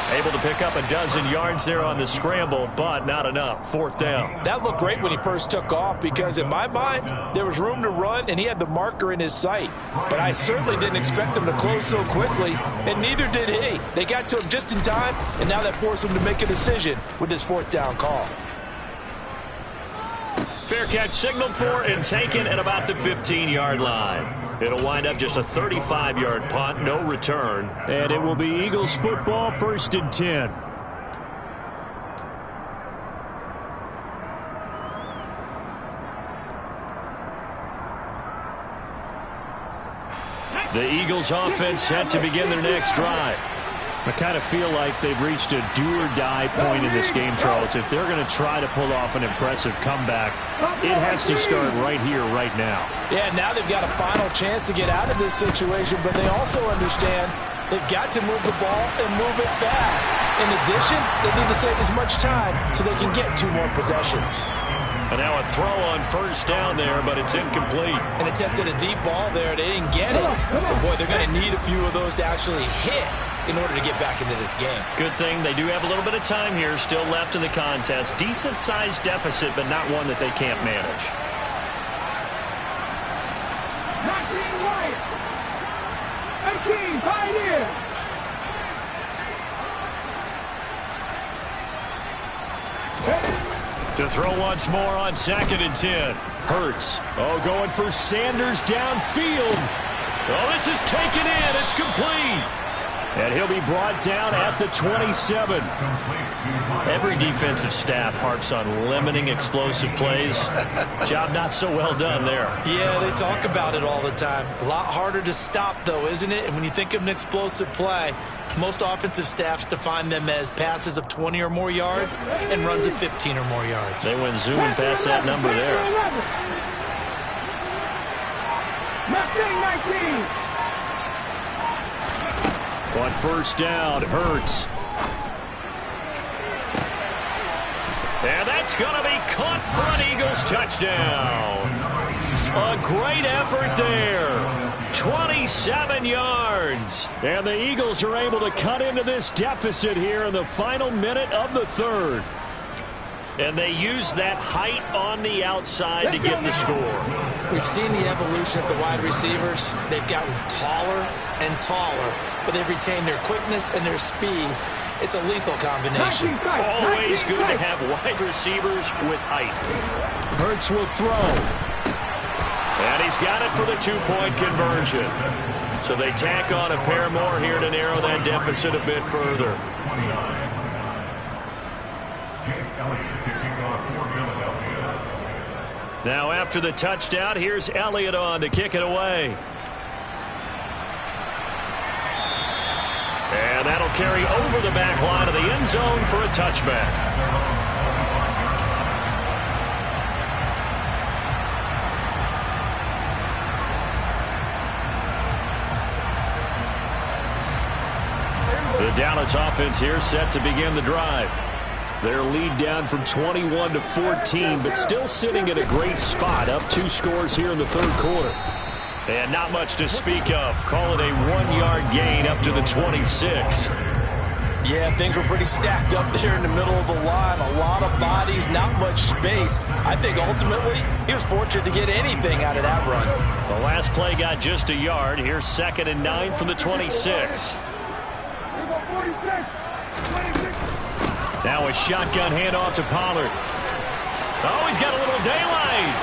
Able to pick up a dozen yards there on the scramble, but not enough. 4th down. That looked great when he first took off because in my mind, there was room to run and he had the marker in his sight. But I certainly didn't expect him to close so quickly, and neither did he. They got to him just in time, and now that forced him to make a decision with this 4th down call. Fair catch signaled for and taken at about the 15-yard line. It'll wind up just a 35-yard punt, no return. And it will be Eagles football, 1st and 10. The Eagles offense set to begin their next drive. I kind of feel like they've reached a do-or-die point in this game, Charles. If they're going to try to pull off an impressive comeback, it has to start right here, right now. Yeah, now they've got a final chance to get out of this situation, but they also understand they've got to move the ball and move it fast. In addition, they need to save as much time so they can get 2 more possessions. And now a throw on 1st down there, but it's incomplete. An attempt at a deep ball there. They didn't get it. But, boy, they're going to need a few of those to actually hit in order to get back into this game. Good thing they do have a little bit of time here still left in the contest. Decent-sized deficit, but not one that they can't manage. 19 White. 18 Pioneer. To throw once more on 2nd and 10. Hurts. Oh, going for Sanders downfield. Oh, this is taken in. It's complete. And he'll be brought down at the 27. Every defensive staff harps on limiting explosive plays. Job not so well done there. Yeah, they talk about it all the time. A lot harder to stop, though, isn't it? And when you think of an explosive play, most offensive staffs define them as passes of 20 or more yards and runs of 15 or more yards. They went zooming past that number there. 19. On first down, Hurts. And that's going to be caught for an Eagles touchdown. A great effort there. 27 yards. And the Eagles are able to cut into this deficit here in the final minute of the third. And they use that height on the outside to get the score. We've seen the evolution of the wide receivers. They've gotten taller and taller, but they've retained their quickness and their speed. It's a lethal combination. Always good to have wide receivers with height. Hurts will throw. And he's got it for the two-point conversion. So they tack on a pair more here to narrow that deficit a bit further. Now after the touchdown, here's Elliott on to kick it away. And that'll carry over the back line of the end zone for a touchback. The Dallas offense here set to begin the drive. Their lead down from 21 to 14, but still sitting at a great spot, up 2 scores here in the third quarter. And not much to speak of. Call it a 1-yard gain up to the 26. Yeah, things were pretty stacked up there in the middle of the line. A lot of bodies, not much space. I think ultimately he was fortunate to get anything out of that run. The last play got just a yard. Here's 2nd and 9 from the 26. Now a shotgun handoff to Pollard. Oh, he's got a little daylight.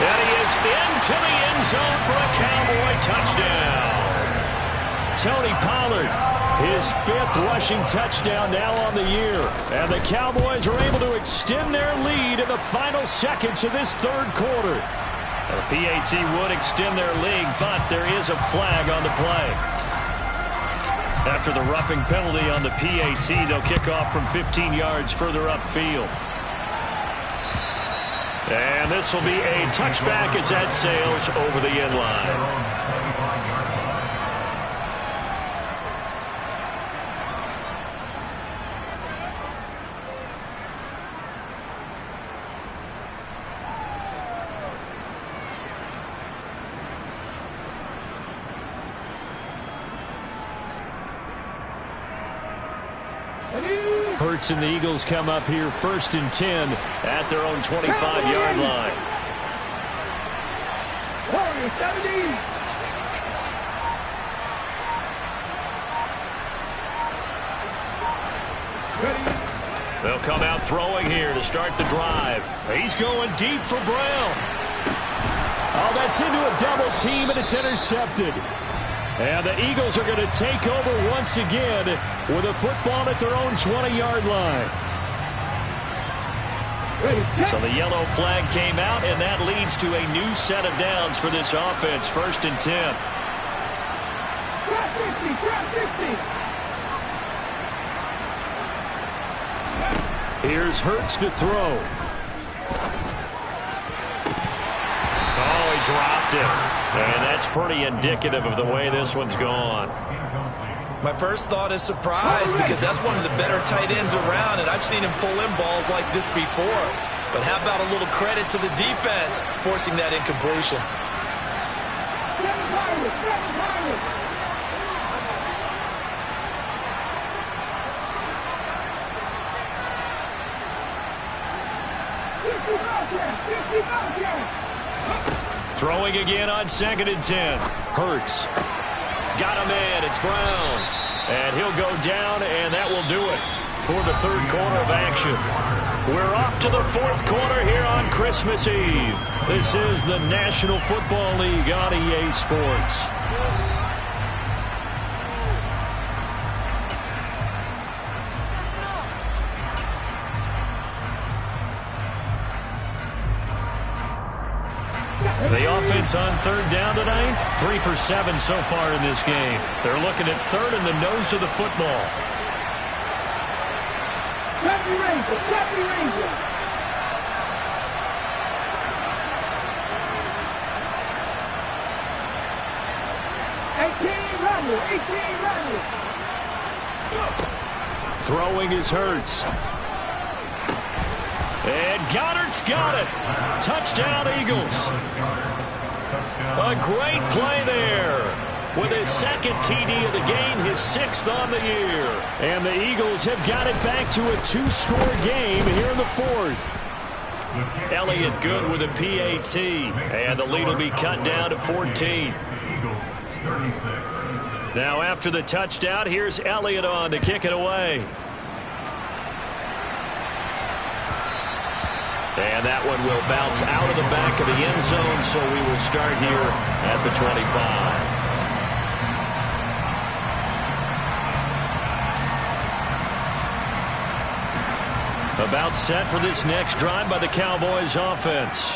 And he is into the end zone for a Cowboy touchdown. Tony Pollard, his 5th rushing touchdown now on the year. And the Cowboys are able to extend their lead in the final seconds of this third quarter. The PAT would extend their lead, but there is a flag on the play. After the roughing penalty on the PAT, they'll kick off from 15 yards further upfield. And this will be a touchback as that sails over the end line. Hurts and the Eagles come up here 1st and 10 at their own 25-yard line. They'll come out throwing here to start the drive. He's going deep for Brown. Oh, that's into a double team, and it's intercepted. And the Eagles are going to take over once again with a football at their own 20-yard line. So the yellow flag came out, and that leads to a new set of downs for this offense. 1st and 10. Here's Hurts to throw. Oh, he dropped it. And that's pretty indicative of the way this one's gone. My first thought is surprise, because that's one of the better tight ends around, and I've seen him pull in balls like this before. But how about a little credit to the defense forcing that incompletion? Throwing again on 2nd and 10. Hurts. Got him in. It's Brown. And he'll go down, and that will do it for the third quarter of action. We're off to the 4th quarter here on Christmas Eve. This is the National Football League on EA Sports. The offense on 3rd down tonight, 3 for 7 so far in this game. They're looking at 3rd in the nose of the football. Manual, 18 manual. Throwing is Hurts. And Goddard's got it. Touchdown, Eagles. A great play there. With his second TD of the game, his 6th on the year. And the Eagles have got it back to a 2-score game here in the 4th. Elliott good with a PAT. And the lead will be cut down to 14. Now after the touchdown, here's Elliott on to kick it away. And that one will bounce out of the back of the end zone, so we will start here at the 25. About set for this next drive by the Cowboys offense.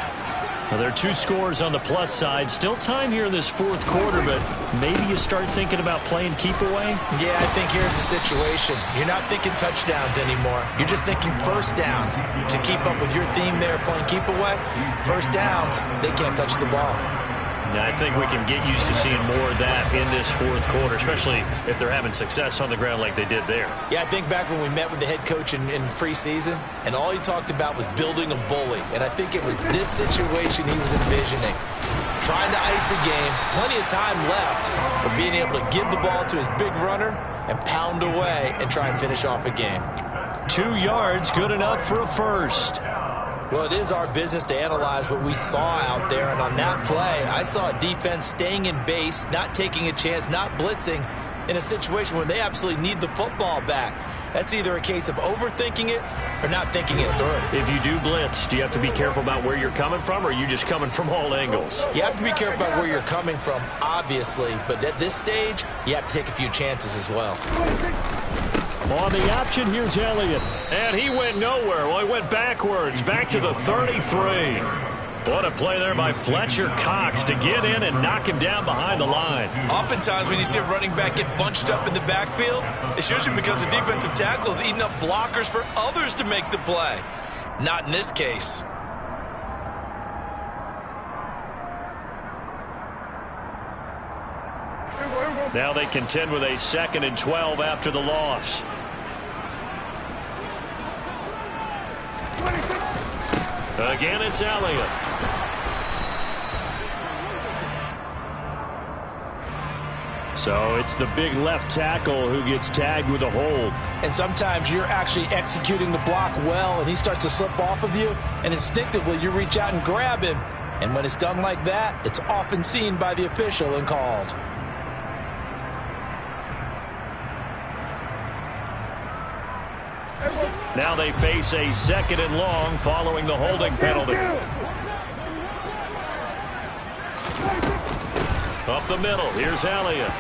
Now, there are 2 scores on the plus side. Still time here in this 4th quarter, but maybe you start thinking about playing keep away? Yeah, I think here's the situation. You're not thinking touchdowns anymore. You're just thinking first downs. To keep up with your theme there, playing keep away, first downs, they can't touch the ball. Now, I think we can get used to seeing more of that in this 4th quarter, especially if they're having success on the ground like they did there. Yeah, I think back when we met with the head coach in preseason, and all he talked about was building a bully. And I think it was this situation he was envisioning. Trying to ice a game, plenty of time left, but being able to give the ball to his big runner and pound away and try and finish off a game. 2 yards, good enough for a first. Well, it is our business to analyze what we saw out there, and on that play, I saw a defense staying in base, not taking a chance, not blitzing in a situation where they absolutely need the football back. That's either a case of overthinking it or not thinking it through. If you do blitz, do you have to be careful about where you're coming from, or are you just coming from all angles? You have to be careful about where you're coming from, obviously, but at this stage, you have to take a few chances as well. On the option, here's Elliott. And he went nowhere. Well, he went backwards, back to the 33. What a play there by Fletcher Cox to get in and knock him down behind the line. Oftentimes when you see a running back get bunched up in the backfield, it's usually because the defensive tackle is eating up blockers for others to make the play. Not in this case. Now they contend with a 2nd and 12 after the loss. Again, it's Elliott. So it's the big left tackle who gets tagged with a hold. And sometimes you're actually executing the block well, and he starts to slip off of you, and instinctively you reach out and grab him. And when it's done like that, it's often seen by the official and called. Now they face a 2nd and long following the holding penalty. Up the middle, here's Elliott.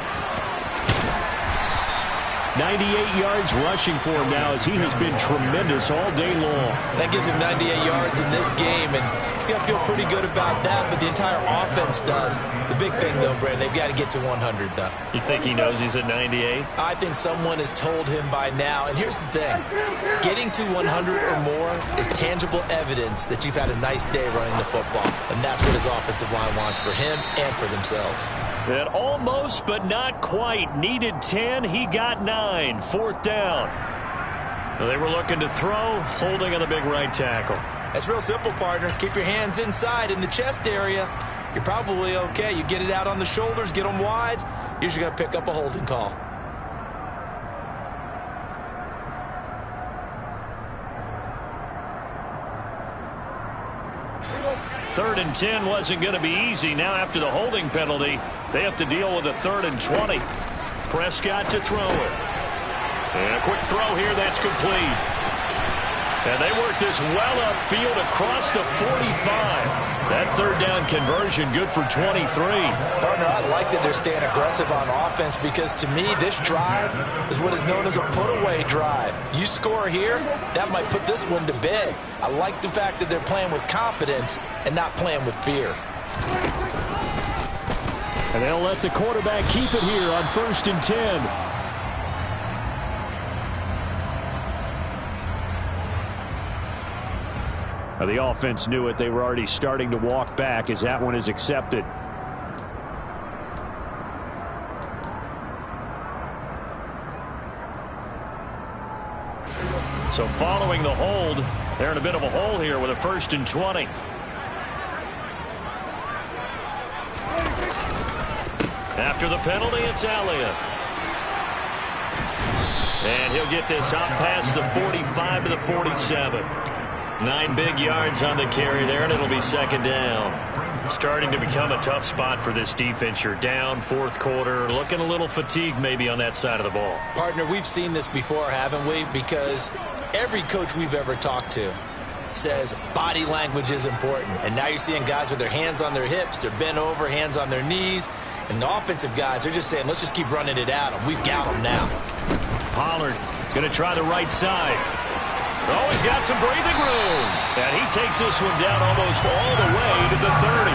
98 yards rushing for him now as he has been tremendous all day long. That gives him 98 yards in this game, and he's got to feel pretty good about that, but the entire offense does. The big thing, though, Brandon, they've got to get to 100, though. You think he knows he's at 98? I think someone has told him by now, and here's the thing. Getting to 100 or more is tangible evidence that you've had a nice day running the football, and that's what his offensive line wants for him and for themselves. And almost, but not quite. Needed 10, he got 9. 4th down. They were looking to throw, holding on the big right tackle. That's real simple, partner. Keep your hands inside in the chest area. You're probably okay. You get it out on the shoulders, get them wide. Usually going to pick up a holding call. Third and 10 wasn't going to be easy. Now after the holding penalty, they have to deal with a 3rd and 20. Prescott to throw it. And a quick throw here, that's complete. And they work this well upfield across the 45. That 3rd down conversion good for 23. Partner, I like that they're staying aggressive on offense because to me, this drive is what is known as a put-away drive. You score here, that might put this one to bed. I like the fact that they're playing with confidence and not playing with fear. And they'll let the quarterback keep it here on 1st and 10. Now the offense knew it. They were already starting to walk back as that one is accepted. So following the hold, they're in a bit of a hole here with a 1st and 20. After the penalty, it's Elliott. And he'll get this out past the 45 to the 47. 9 big yards on the carry there, and it'll be 2nd down. Starting to become a tough spot for this defense. You're down 4th quarter, looking a little fatigued maybe on that side of the ball. Partner, we've seen this before, haven't we? Because every coach we've ever talked to says body language is important. And now you're seeing guys with their hands on their hips, they're bent over, hands on their knees. And the offensive guys, they're just saying, let's just keep running it at them. We've got them now. Pollard going to try the right side. Oh, he's got some breathing room. And he takes this one down almost all the way to the 30.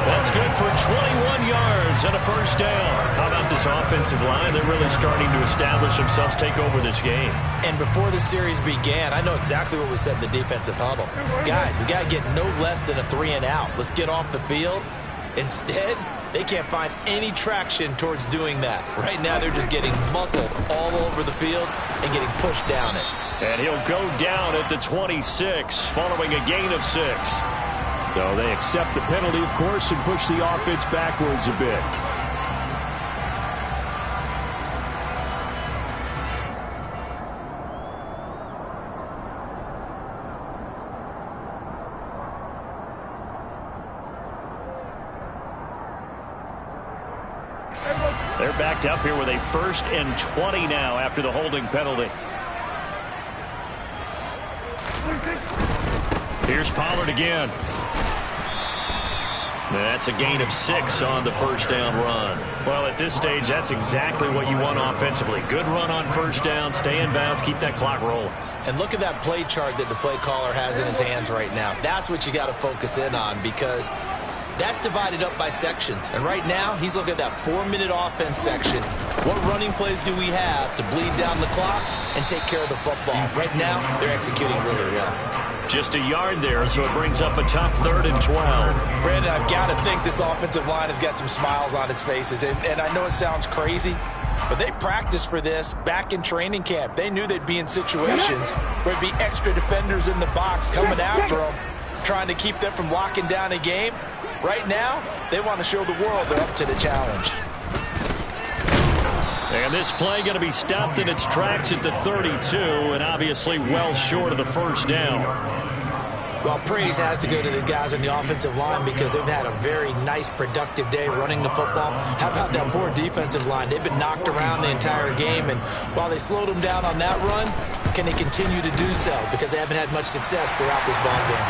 That's good for 21 yards and a 1st down. How about this offensive line? They're really starting to establish themselves, take over this game. And before the series began, I know exactly what was said in the defensive huddle. Guys, we got to get no less than a 3 and out. Let's get off the field. Instead, they can't find any traction towards doing that. Right now, they're just getting muscled all over the field and getting pushed down it. And he'll go down at the 26 following a gain of 6. So they accept the penalty, of course, and push the offense backwards a bit. They're backed up here with a 1st and 20 now after the holding penalty. Here's Pollard again. That's a gain of 6 on the 1st down run. Well, at this stage, that's exactly what you want offensively. Good run on 1st down, stay in bounds, keep that clock rolling. And look at that play chart that the play caller has in his hands right now. That's what you got to focus in on, because that's divided up by sections. And right now, he's looking at that 4-minute offense section. What running plays do we have to bleed down the clock and take care of the football? Right now, they're executing really well. Just a yard there, so it brings up a tough 3rd and 12. Brandon, I've got to think this offensive line has got some smiles on its faces. And I know it sounds crazy, but they practiced for this back in training camp. They knew they'd be in situations where there'd be extra defenders in the box coming after them, trying to keep them from locking down a game. Right now, they want to show the world they're up to the challenge. And this play going to be stopped in its tracks at the 32, and obviously well short of the 1st down. Well, praise has to go to the guys on the offensive line because they've had a very nice, productive day running the football. How about that poor defensive line? They've been knocked around the entire game, and while they slowed them down on that run, can they continue to do so? Because they haven't had much success throughout this ball game.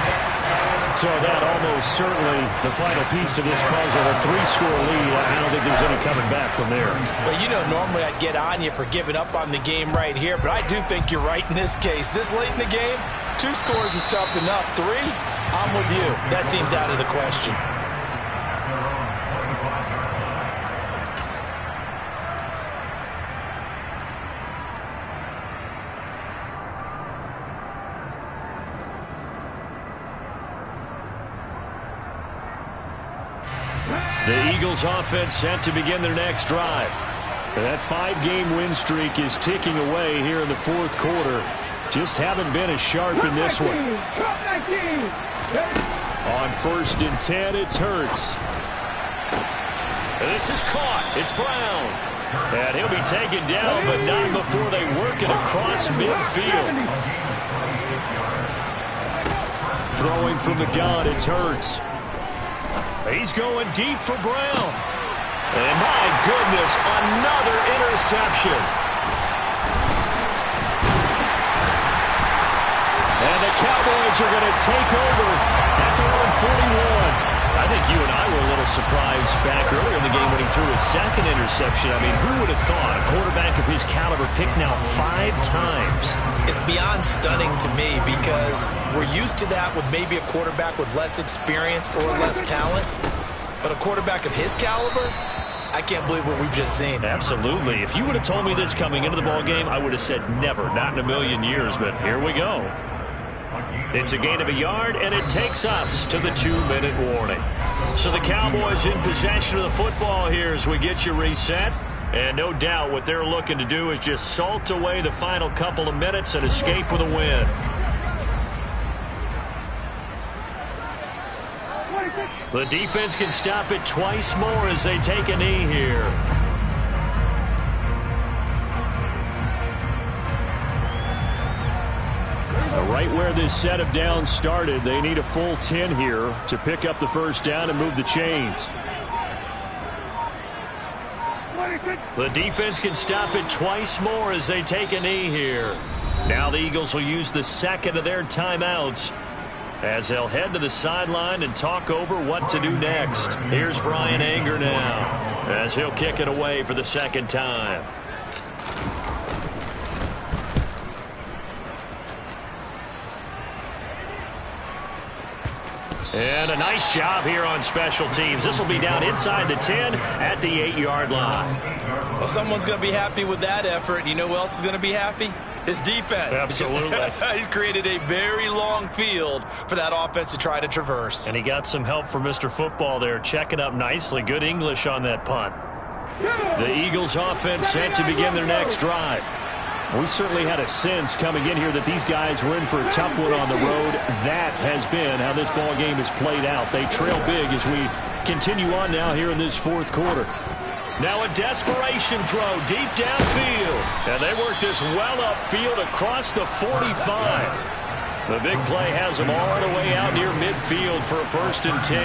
So that almost certainly the final piece to this puzzle, a 3-score lead. I don't think there's any coming back from there. Well, you know, normally I'd get on you for giving up on the game right here, but I do think you're right in this case. This late in the game, 2 scores is tough enough. 3, I'm with you. That seems out of the question. The Eagles offense set to begin their next drive. And that 5-game win streak is ticking away here in the 4th quarter. Just haven't been as sharp in this one. On 1st and 10, it's Hurts. This is caught. It's Brown. And he'll be taken down, but not before they work it across midfield. Throwing from the gun, it's Hurts. He's going deep for Brown. And my goodness, another interception. And the Cowboys are going to take over at their own 41. I think you and I were a little surprised back earlier in the game when he threw his 2nd interception. I mean, who would have thought a quarterback of his caliber picked now 5 times? It's beyond stunning to me because we're used to that with maybe a quarterback with less experience or less talent. But a quarterback of his caliber, I can't believe what we've just seen. Absolutely. If you would have told me this coming into the ballgame, I would have said never, not in a million years. But here we go. It's a gain of a yard, and it takes us to the 2-minute warning. So the Cowboys in possession of the football here as we get you reset. And no doubt what they're looking to do is just salt away the final couple of minutes and escape with a win. The defense can stop it twice more as they take a knee here. Right where this set of downs started, they need a full 10 here to pick up the first down and move the chains. The defense can stop it twice more as they take a knee here. Now the Eagles will use the second of their timeouts as they'll head to the sideline and talk over what to do next. Here's Brian Anger now as he'll kick it away for the second time. And a nice job here on special teams. This will be down inside the 10 at the 8-yard line. Well, someone's going to be happy with that effort. You know who else is going to be happy? His defense. Absolutely. He's created a very long field for that offense to try to traverse. And he got some help from Mr. Football there, checking up nicely. Good English on that punt. The Eagles offense set to begin their next drive. We certainly had a sense coming in here that these guys were in for a tough one on the road. That has been how this ball game has played out. They trail big as we continue on now here in this fourth quarter. Now a desperation throw deep downfield. And they work this well upfield across the 45. The big play has them all the way out near midfield for a 1st and 10.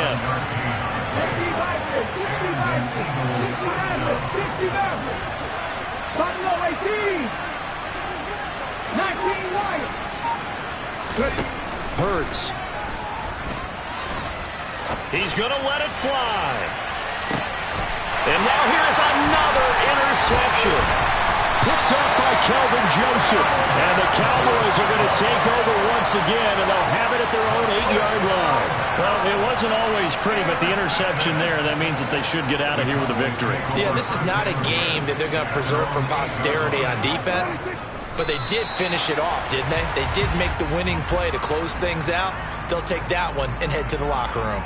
Hurts. He's going to let it fly. And now here's another interception. Picked up by Kelvin Joseph. And the Cowboys are going to take over once again, and they'll have it at their own 8-yard line. Well, it wasn't always pretty, but the interception there, that means that they should get out of here with a victory. Yeah, this is not a game that they're going to preserve for posterity on defense. But they did finish it off, didn't they? They did make the winning play to close things out. They'll take that one and head to the locker room.